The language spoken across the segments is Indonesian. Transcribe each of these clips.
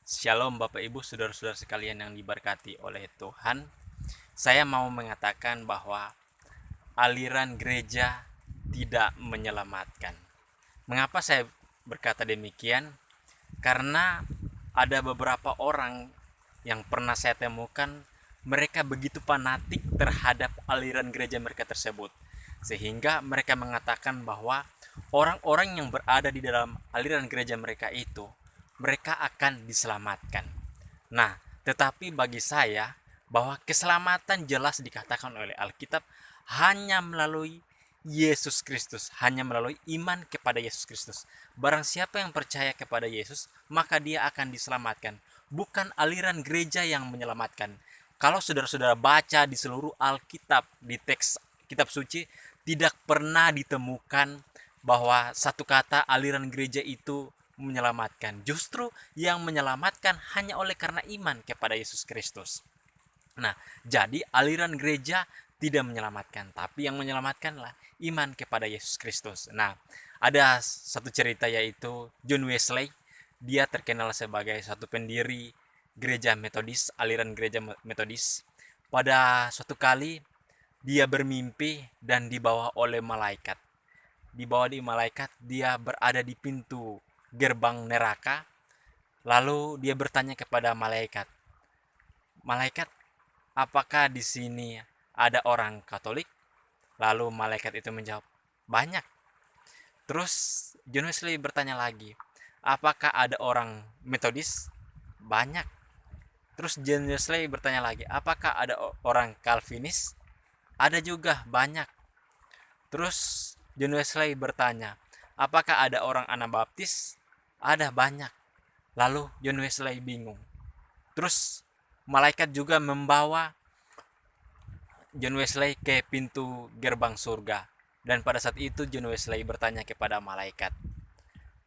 Shalom Bapak Ibu, saudara-saudara sekalian yang diberkati oleh Tuhan. Saya mau mengatakan bahwa aliran gereja tidak menyelamatkan. Mengapa saya berkata demikian? Karena ada beberapa orang yang pernah saya temukan, mereka begitu fanatik terhadap aliran gereja mereka tersebut, sehingga mereka mengatakan bahwa orang-orang yang berada di dalam aliran gereja mereka itu, mereka akan diselamatkan. Nah, tetapi bagi saya bahwa keselamatan jelas dikatakan oleh Alkitab hanya melalui Yesus Kristus, hanya melalui iman kepada Yesus Kristus. Barang siapa yang percaya kepada Yesus, maka dia akan diselamatkan. Bukan aliran gereja yang menyelamatkan. Kalau saudara-saudara baca di seluruh Alkitab, di teks kitab suci, tidak pernah ditemukan bahwa satu kata aliran gereja itu menyelamatkan. Justru yang menyelamatkan hanya oleh karena iman kepada Yesus Kristus. Nah, jadi aliran gereja tidak menyelamatkan, tapi yang menyelamatkanlah iman kepada Yesus Kristus. Nah, ada satu cerita yaitu John Wesley. Dia terkenal sebagai satu pendiri gereja Metodis, aliran gereja Metodis. Pada suatu kali dia bermimpi dan dibawa oleh malaikat. Dibawa di malaikat, dia berada di pintu gerbang neraka. Lalu dia bertanya kepada malaikat, "Malaikat, apakah di sini ada orang Katolik?" Lalu malaikat itu menjawab, "Banyak." Terus John Wesley bertanya lagi, "Apakah ada orang Metodis?" "Banyak." Terus John Wesley bertanya lagi, "Apakah ada orang Calvinis?" "Ada juga, banyak." Terus John Wesley bertanya, "Apakah ada orang Anabaptis?" "Ada, banyak." Lalu John Wesley bingung. Terus malaikat juga membawa John Wesley ke pintu gerbang surga. Dan pada saat itu John Wesley bertanya kepada malaikat,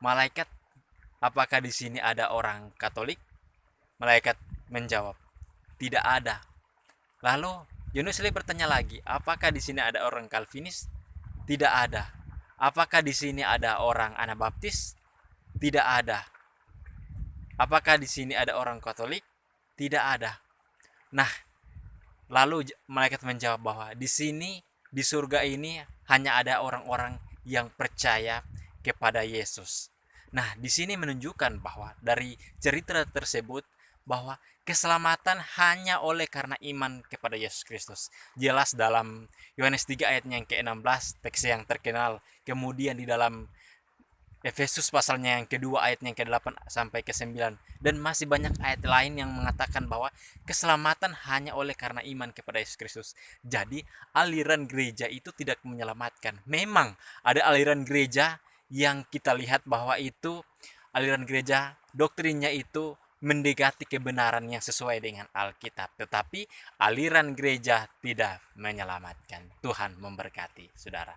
"Malaikat, apakah di sini ada orang Katolik?" Malaikat menjawab, "Tidak ada." Lalu John Wesley bertanya lagi, "Apakah di sini ada orang Calvinis?" "Tidak ada." "Apakah di sini ada orang Anabaptis?" "Tidak ada." "Apakah di sini ada orang Katolik?" "Tidak ada." Nah, lalu malaikat menjawab bahwa di sini, di surga ini hanya ada orang-orang yang percaya kepada Yesus. Nah, di sini menunjukkan bahwa dari cerita tersebut bahwa keselamatan hanya oleh karena iman kepada Yesus Kristus. Jelas dalam Yohanes 3 ayatnya yang ke-16, teks yang terkenal. Kemudian di dalam Efesus pasalnya yang kedua ayatnya yang ke-8 sampai ke-9, dan masih banyak ayat lain yang mengatakan bahwa keselamatan hanya oleh karena iman kepada Yesus Kristus. Jadi aliran gereja itu tidak menyelamatkan. Memang ada aliran gereja yang kita lihat bahwa itu aliran gereja doktrinnya itu mendekati kebenaran yang sesuai dengan Alkitab, tetapi aliran gereja tidak menyelamatkan. Tuhan memberkati saudara.